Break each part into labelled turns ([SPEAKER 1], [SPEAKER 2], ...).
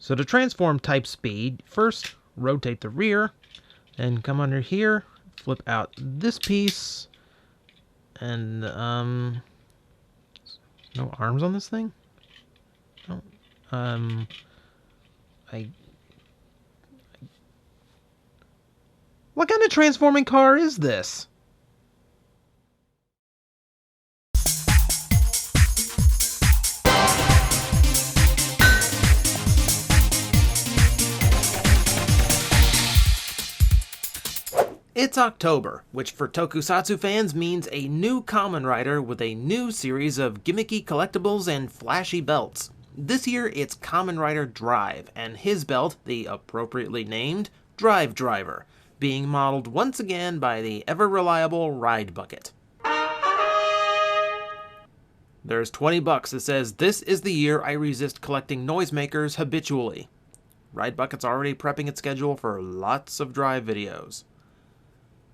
[SPEAKER 1] So to transform type speed, first rotate the rear, and come under here, flip out this piece, and no arms on this thing? No. What kind of transforming car is this? It's October, which for tokusatsu fans means a new Kamen Rider with a new series of gimmicky collectibles and flashy belts. This year it's Kamen Rider Drive, and his belt, the appropriately named Drive Driver, being modeled once again by the ever-reliable Ride Bucket. There's $20 that says, "This is the year I resist collecting noisemakers habitually." Ride Bucket's already prepping its schedule for lots of Drive videos.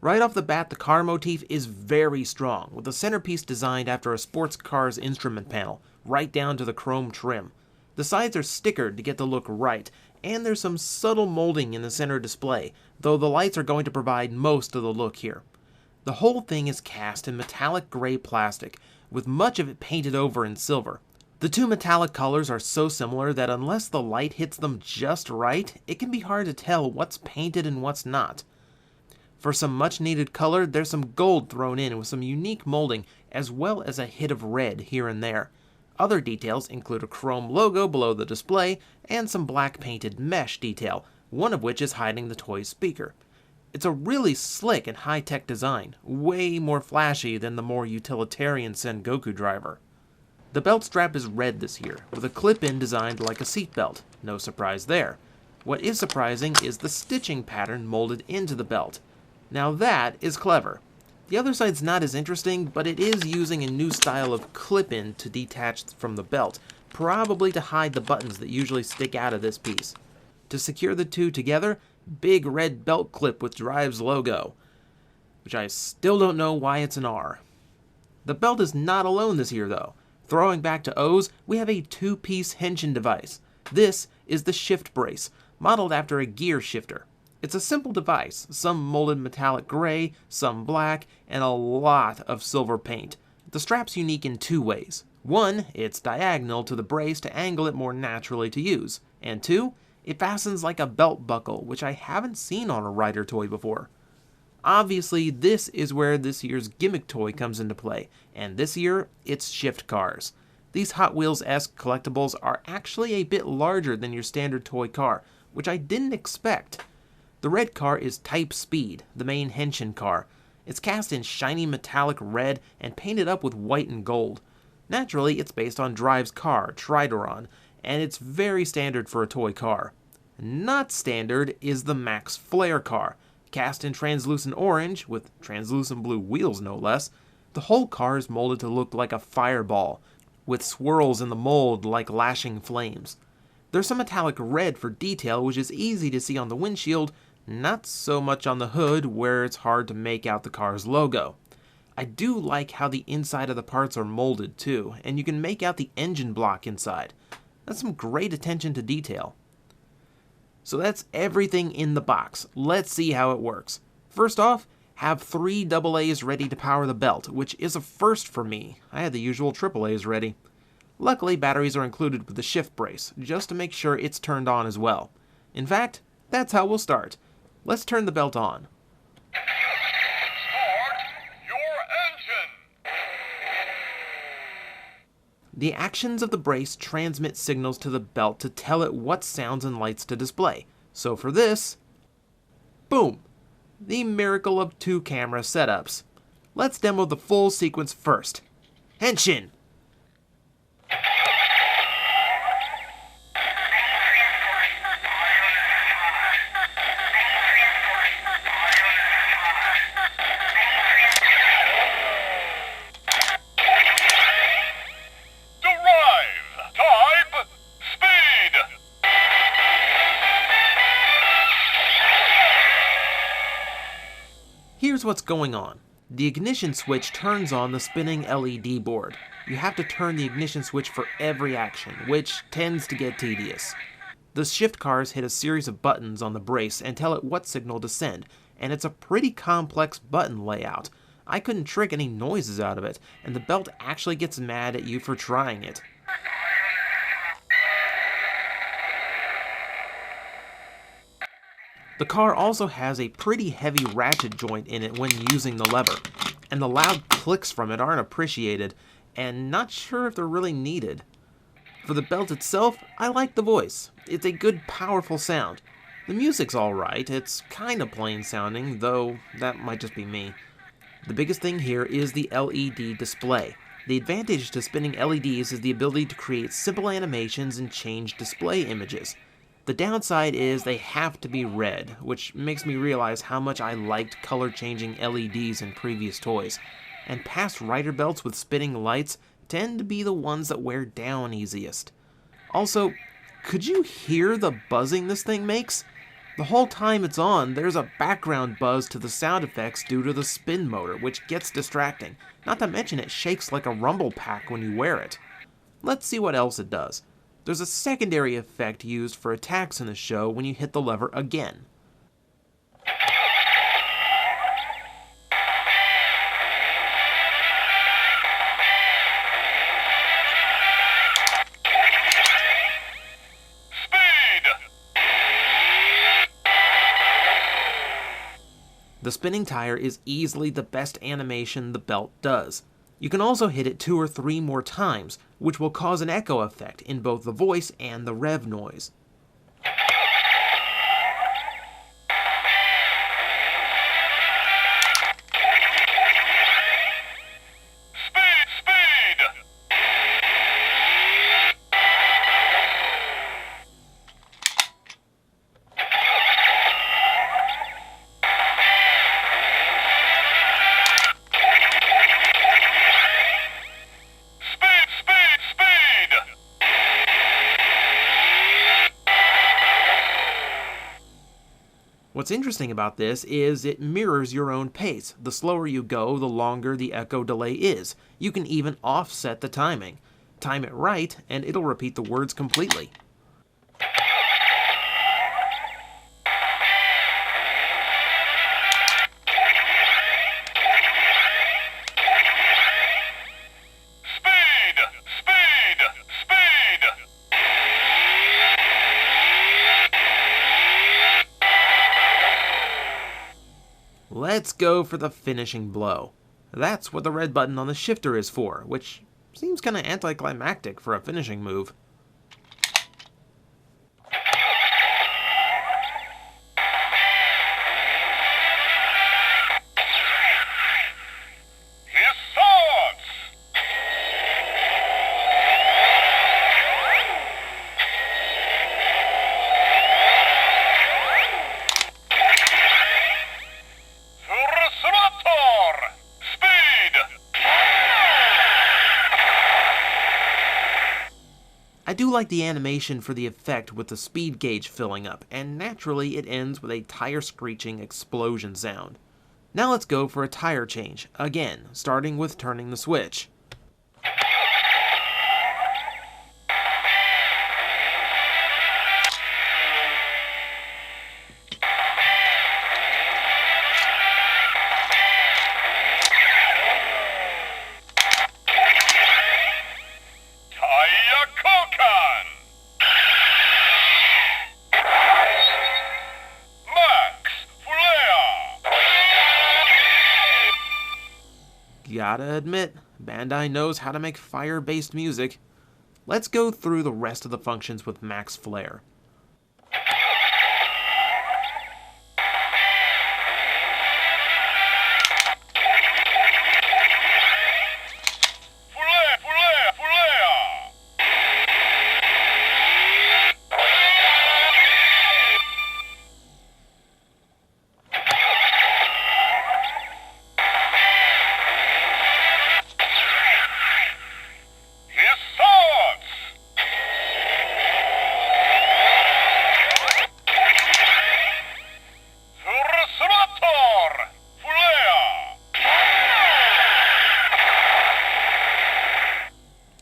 [SPEAKER 1] Right off the bat, the car motif is very strong, with the centerpiece designed after a sports car's instrument panel, right down to the chrome trim. The sides are stickered to get the look right, and there's some subtle molding in the center display, though the lights are going to provide most of the look here. The whole thing is cast in metallic gray plastic, with much of it painted over in silver. The two metallic colors are so similar that unless the light hits them just right, it can be hard to tell what's painted and what's not. For some much needed color, there's some gold thrown in with some unique molding, as well as a hit of red here and there. Other details include a chrome logo below the display, and some black painted mesh detail, one of which is hiding the toy's speaker. It's a really slick and high-tech design, way more flashy than the more utilitarian Sengoku driver. The belt strap is red this year, with a clip-in designed like a seatbelt. No surprise there. What is surprising is the stitching pattern molded into the belt. Now that is clever. The other side's not as interesting, but it is using a new style of clip-in to detach from the belt, probably to hide the buttons that usually stick out of this piece. To secure the two together, big red belt clip with Drive's logo, which I still don't know why it's an R. The belt is not alone this year though. Throwing back to O's, we have a two-piece henshin device. This is the shift brace, modeled after a gear shifter. It's a simple device, some molded metallic gray, some black, and a lot of silver paint. The strap's unique in two ways. One, it's diagonal to the brace to angle it more naturally to use. And two, it fastens like a belt buckle, which I haven't seen on a Rider toy before. Obviously, this is where this year's gimmick toy comes into play, and this year, it's shift cars. These Hot Wheels-esque collectibles are actually a bit larger than your standard toy car, which I didn't expect. The red car is Type Speed, the main henshin car. It's cast in shiny metallic red and painted up with white and gold. Naturally, it's based on Drive's car, Tridoron, and it's very standard for a toy car. Not standard is the Max Flare car, cast in translucent orange, with translucent blue wheels no less. The whole car is molded to look like a fireball, with swirls in the mold like lashing flames. There's some metallic red for detail, which is easy to see on the windshield, not so much on the hood, where it's hard to make out the car's logo. I do like how the inside of the parts are molded too, and you can make out the engine block inside. That's some great attention to detail. So that's everything in the box. Let's see how it works. First off, have 3 AA's ready to power the belt, which is a first for me. I had the usual AAA's ready. Luckily, batteries are included with the shift brace, just to make sure it's turned on as well. In fact, that's how we'll start. Let's turn the belt on.
[SPEAKER 2] Start your engine!
[SPEAKER 1] The actions of the brace transmit signals to the belt to tell it what sounds and lights to display. So for this, boom! The miracle of 2 camera setups. Let's demo the full sequence first. Henshin! Here's what's going on. The ignition switch turns on the spinning LED board. You have to turn the ignition switch for every action, which tends to get tedious. The shift cars hit a series of buttons on the brace and tell it what signal to send, and it's a pretty complex button layout. I couldn't trick any noises out of it, and the belt actually gets mad at you for trying it. The car also has a pretty heavy ratchet joint in it when using the lever, and the loud clicks from it aren't appreciated, and not sure if they're really needed. For the belt itself, I like the voice. It's a good, powerful sound. The music's alright, it's kinda plain sounding, though that might just be me. The biggest thing here is the LED display. The advantage to spinning LEDs is the ability to create simple animations and change display images. The downside is they have to be red, which makes me realize how much I liked color-changing LEDs in previous toys. And past rider belts with spinning lights tend to be the ones that wear down easiest. Also, could you hear the buzzing this thing makes? The whole time it's on, there's a background buzz to the sound effects due to the spin motor, which gets distracting. Not to mention it shakes like a rumble pack when you wear it. Let's see what else it does. There's a secondary effect used for attacks in the show when you hit the lever again. The spinning tire is easily the best animation the belt does. You can also hit it 2 or 3 more times, which will cause an echo effect in both the voice and the rev noise. What's interesting about this is it mirrors your own pace. The slower you go, the longer the echo delay is. You can even offset the timing. Time it right, and it'll repeat the words completely. Let's go for the finishing blow. That's what the red button on the shifter is for, which seems kinda anticlimactic for a finishing move. I do like the animation for the effect with the speed gauge filling up, and naturally it ends with a tire screeching explosion sound. Now let's go for a tire change, again, starting with turning the switch. Gotta admit, Bandai knows how to make fire-based music. Let's go through the rest of the functions with max flare.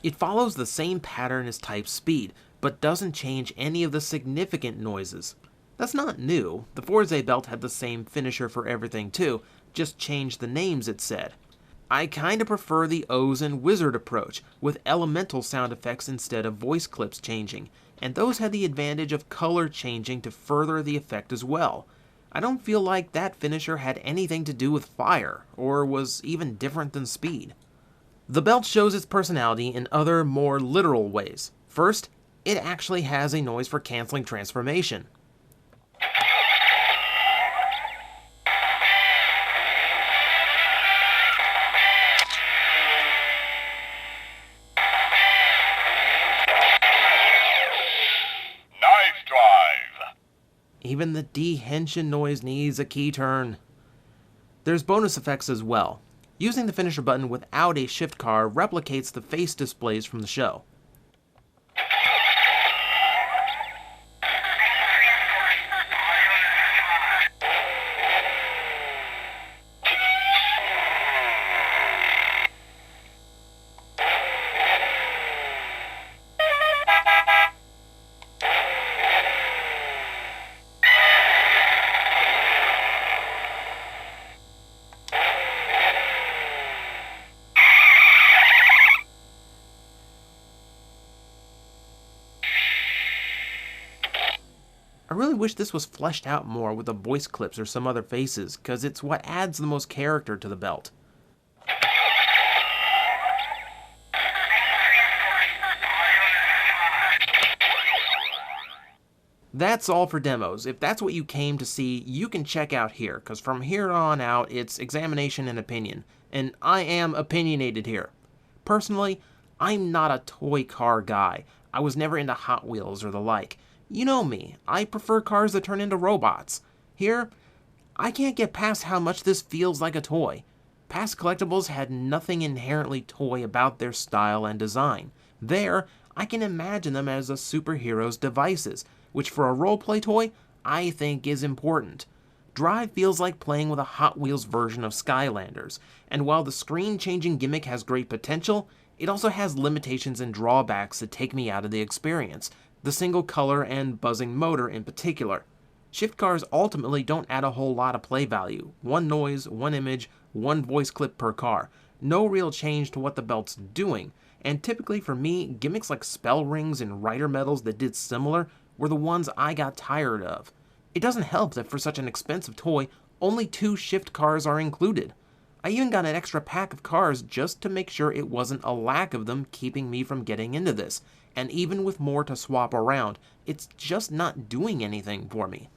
[SPEAKER 1] It follows the same pattern as type speed, but doesn't change any of the significant noises. That's not new. The Forze belt had the same finisher for everything too, just changed the names it said. I kinda prefer the O's and Wizard approach, with elemental sound effects instead of voice clips changing, and those had the advantage of color changing to further the effect as well. I don't feel like that finisher had anything to do with fire, or was even different than speed. The belt shows its personality in other, more literal ways. First, it actually has a noise for canceling transformation.
[SPEAKER 2] Nice drive.
[SPEAKER 1] Even the D-Henshin noise needs a key turn. There's bonus effects as well. Using the finisher button without a shift car replicates the face displays from the show. I really wish this was fleshed out more with the voice clips or some other faces, cause it's what adds the most character to the belt. That's all for demos. If that's what you came to see, you can check out here, cause from here on out, it's examination and opinion, and I am opinionated here. Personally, I'm not a toy car guy. I was never into Hot Wheels or the like. You know me, I prefer cars that turn into robots. Here, I can't get past how much this feels like a toy. Past collectibles had nothing inherently toy about their style and design. There, I can imagine them as a superhero's devices, which for a roleplay toy, I think is important. Drive feels like playing with a Hot Wheels version of Skylanders, and while the screen-changing gimmick has great potential, it also has limitations and drawbacks that take me out of the experience. The single color and buzzing motor in particular. Shift cars ultimately don't add a whole lot of play value. One noise, one image, one voice clip per car. No real change to what the belt's doing, and typically for me, gimmicks like spell rings and rider medals that did similar were the ones I got tired of. It doesn't help that for such an expensive toy, only 2 shift cars are included. I even got an extra pack of cars just to make sure it wasn't a lack of them keeping me from getting into this. And even with more to swap around, it's just not doing anything for me.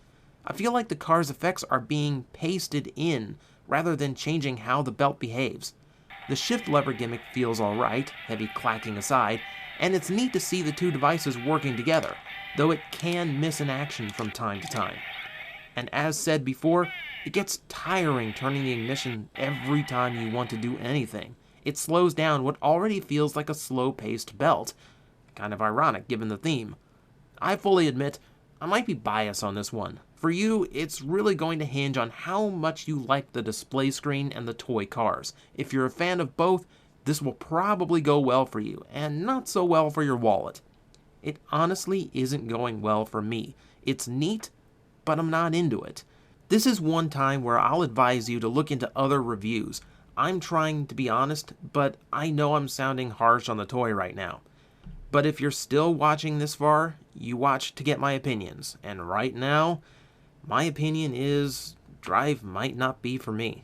[SPEAKER 1] I feel like the car's effects are being pasted in, rather than changing how the belt behaves. The shift lever gimmick feels alright, heavy clacking aside, and it's neat to see the 2 devices working together, though it can miss in action from time to time. And as said before, it gets tiring turning the ignition every time you want to do anything. It slows down what already feels like a slow-paced belt. Kind of ironic given the theme. I fully admit, I might be biased on this one. For you, it's really going to hinge on how much you like the display screen and the toy cars. If you're a fan of both, this will probably go well for you, and not so well for your wallet. It honestly isn't going well for me. It's neat, but I'm not into it. This is one time where I'll advise you to look into other reviews. I'm trying to be honest, but I know I'm sounding harsh on the toy right now. But if you're still watching this far, you watch to get my opinions. And right now, my opinion is Drive might not be for me.